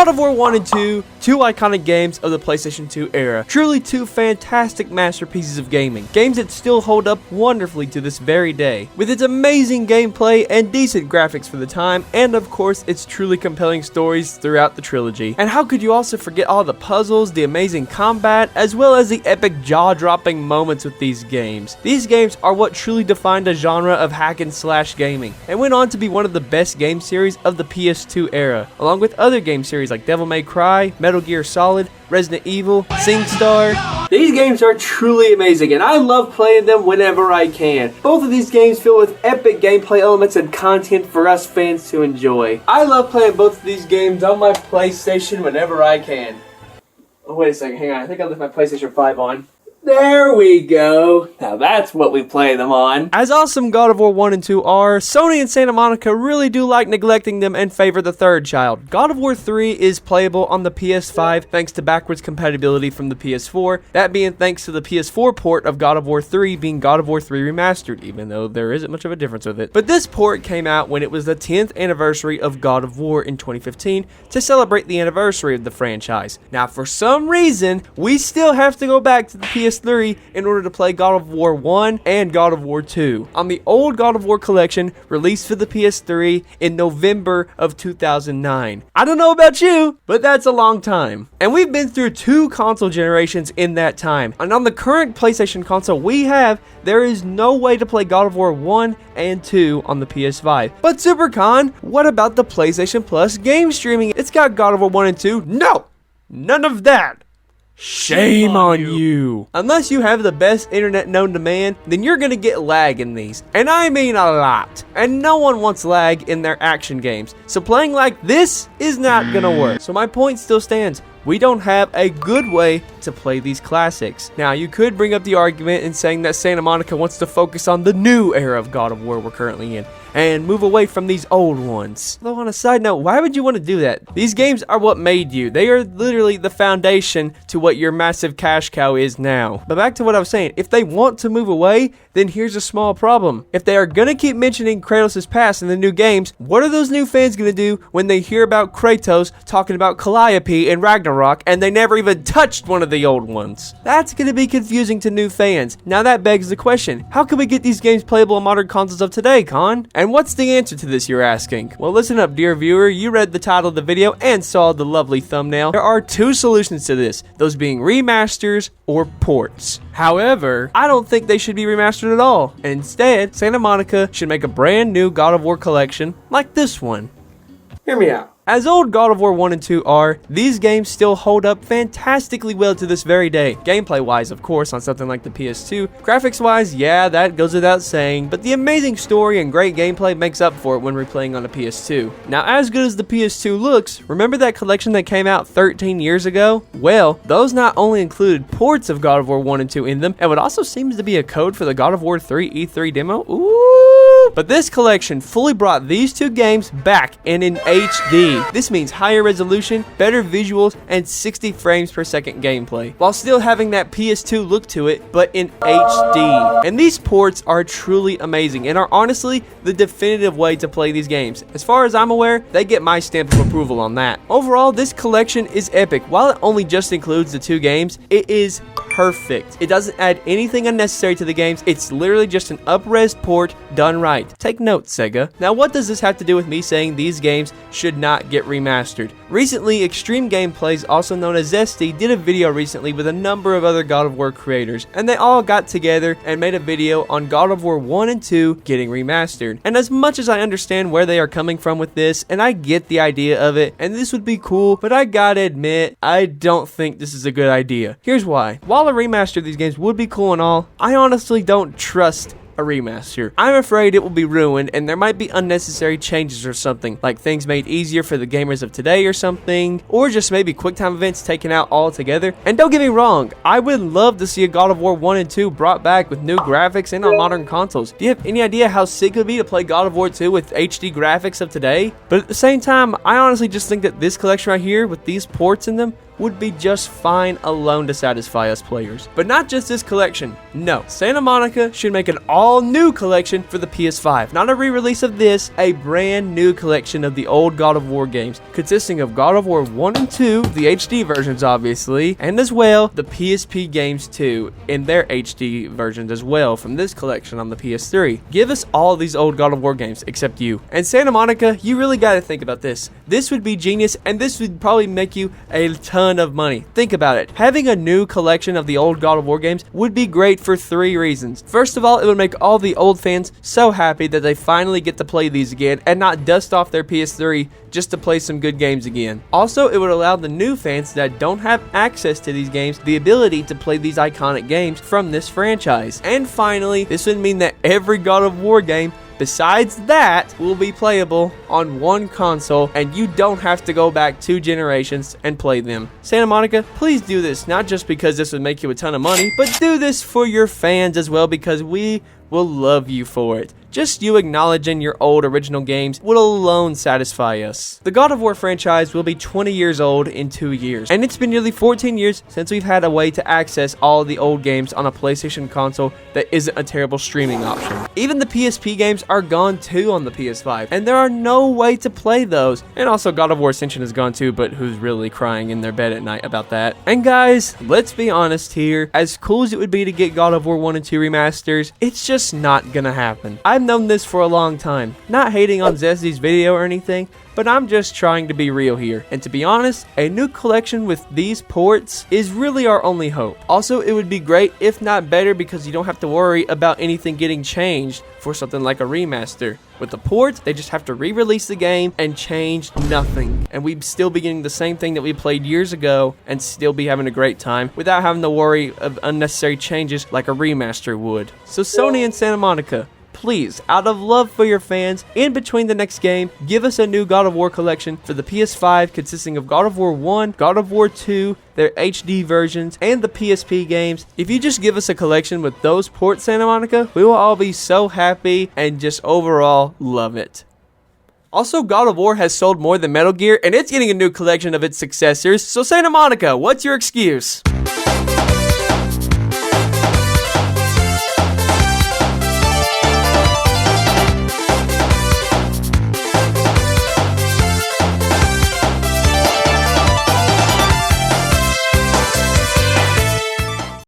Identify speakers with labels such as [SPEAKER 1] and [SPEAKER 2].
[SPEAKER 1] God of War 1 and 2, two iconic games of the PlayStation 2 era. Truly two fantastic masterpieces of gaming. Games that still hold up wonderfully to this very day. With its amazing gameplay and decent graphics for the time, and of course its truly compelling stories throughout the trilogy. And how could you also forget all the puzzles, the amazing combat, as well as the epic jaw-dropping moments with these games. These games are what truly defined a genre of hack and slash gaming, and went on to be one of the best game series of the PS2 era, along with other game series like Devil May Cry, Metal Gear Solid, Resident Evil, SingStar. These games are truly amazing, and I love playing them whenever I can. Both of these games filled with epic gameplay elements and content for us fans to enjoy. I love playing both of these games on my PlayStation whenever I can. Oh, wait a second, hang on. I think I left my PlayStation 5 on. There we go. Now that's what we play them on. As awesome God of War 1 and 2 are, Sony and Santa Monica really do like neglecting them and favor the third child. God of War 3 is playable on the PS5 thanks to backwards compatibility from the PS4, that being thanks to the PS4 port of God of War 3 being God of War 3 Remastered, even though there isn't much of a difference with it. But this port came out when it was the 10th anniversary of God of War in 2015 to celebrate the anniversary of the franchise. Now for some reason, we still have to go back to the PS3 in order to play God of War 1 and God of War 2 on the old God of War collection released for the PS3 in November of 2009. I don't know about you, but that's a long time. And we've been through two console generations in that time. And on the current PlayStation console we have, there is no way to play God of War 1 and 2 on the PS5. But SuperCon, what about the PlayStation Plus game streaming? It's got God of War 1 and 2. No! None of that! Shame on you. Unless you have the best internet known to man, then you're gonna get lag in these. And I mean a lot. And no one wants lag in their action games. So playing like this is not gonna work. So my point still stands. We don't have a good way to play these classics. Now, you could bring up the argument in saying that Santa Monica wants to focus on the new era of God of War we're currently in, and move away from these old ones. Though on a side note, why would you want to do that? These games are what made you. They are literally the foundation to what your massive cash cow is now. But back to what I was saying, if they want to move away, then here's a small problem. If they are gonna keep mentioning Kratos' past in the new games, what are those new fans gonna do when they hear about Kratos talking about Calliope and Ragnarok and they never even touched one of the old ones? That's gonna be confusing to new fans. Now that begs the question, how can we get these games playable on modern consoles of today, Con? And what's the answer to this, you're asking? Well, listen up, dear viewer. You read the title of the video and saw the lovely thumbnail. There are two solutions to this, those being remasters or ports. However, I don't think they should be remastered at all. And instead, Santa Monica should make a brand new God of War collection like this one. Hear me out. As old God of War 1 and 2 are, these games still hold up fantastically well to this very day. Gameplay wise, of course, on something like the PS2. Graphics wise, yeah, that goes without saying, but the amazing story and great gameplay makes up for it when replaying on the PS2. Now, as good as the PS2 looks, remember that collection that came out 13 years ago? Well, those not only included ports of God of War 1 and 2 in them, and what also seems to be a code for the God of War 3 E3 demo. Ooh! But this collection fully brought these two games back and in HD. This means higher resolution, better visuals, and 60 frames per second gameplay, while still having that PS2 look to it, but in HD. And these ports are truly amazing, and are honestly the definitive way to play these games. As far as I'm aware, they get my stamp of approval on that. Overall, this collection is epic. While it only just includes the two games, it is perfect. It doesn't add anything unnecessary to the games. It's literally just an up-res port done right. Take note, Sega. Now, what does this have to do with me saying these games should not get remastered? Recently, Extreme Gameplays, also known as Zesty, did a video recently with a number of other God of War creators, and they all got together and made a video on God of War 1 and 2 getting remastered. And as much as I understand where they are coming from with this, and I get the idea of it, and this would be cool, but I gotta admit, I don't think this is a good idea. Here's why. While a remaster of these games would be cool and all, I honestly don't trust a remaster. I'm afraid it will be ruined, and there might be unnecessary changes or something, like things made easier for the gamers of today or something, or just maybe QuickTime events taken out altogether. And don't get me wrong, I would love to see a God of War 1 and 2 brought back with new graphics and on modern consoles. Do you have any idea how sick it would be to play God of War 2 with HD graphics of today? But at the same time, I honestly just think that this collection right here with these ports in them would be just fine alone to satisfy us players. But not just this collection. No, Santa Monica should make an all-new collection for the PS5. Not a re-release of this, a brand new collection of the old God of War games, consisting of God of War 1 and 2, the HD versions obviously, and as well the PSP games too, in their HD versions as well from this collection on the PS3. Give us all these old God of War games except you. And Santa Monica, you really gotta think about this. This would be genius, and this would probably make you a ton of money. Think about it. Having a new collection of the old God of War games would be great for 3 reasons. First of all, it would make all the old fans so happy that they finally get to play these again and not dust off their PS3 just to play some good games again. Also, it would allow the new fans that don't have access to these games the ability to play these iconic games from this franchise. And finally, this would mean that every God of War game besides that will be playable on one console, and you don't have to go back 2 generations and play them. Santa Monica, please do this, not just because this would make you a ton of money, but do this for your fans as well, because we will love you for it. Just you acknowledging your old original games will alone satisfy us. The God of War franchise will be 20 years old in 2 years, and it's been nearly 14 years since we've had a way to access all the old games on a PlayStation console that isn't a terrible streaming option. Even the PSP games are gone too on the PS5, and there are no way to play those. And also God of War Ascension is gone too, but who's really crying in their bed at night about that? And guys, let's be honest here, as cool as it would be to get God of War 1 and 2 remasters, it's just not gonna happen. I've known this for a long time. Not hating on Zeszy's video or anything, but I'm just trying to be real here. And to be honest, a new collection with these ports is really our only hope. Also, it would be great, if not better, because you don't have to worry about anything getting changed for something like a remaster. With the port, they just have to re-release the game and change nothing. And we'd still be getting the same thing that we played years ago and still be having a great time without having to worry of unnecessary changes like a remaster would. So Sony and Santa Monica, please, out of love for your fans, in between the next game, give us a new God of War collection for the PS5 consisting of God of War 1, God of War 2, their HD versions, and the PSP games. If you just give us a collection with those ports, Santa Monica, we will all be so happy and just overall love it. Also, God of War has sold more than Metal Gear, and it's getting a new collection of its successors, so Santa Monica, what's your excuse?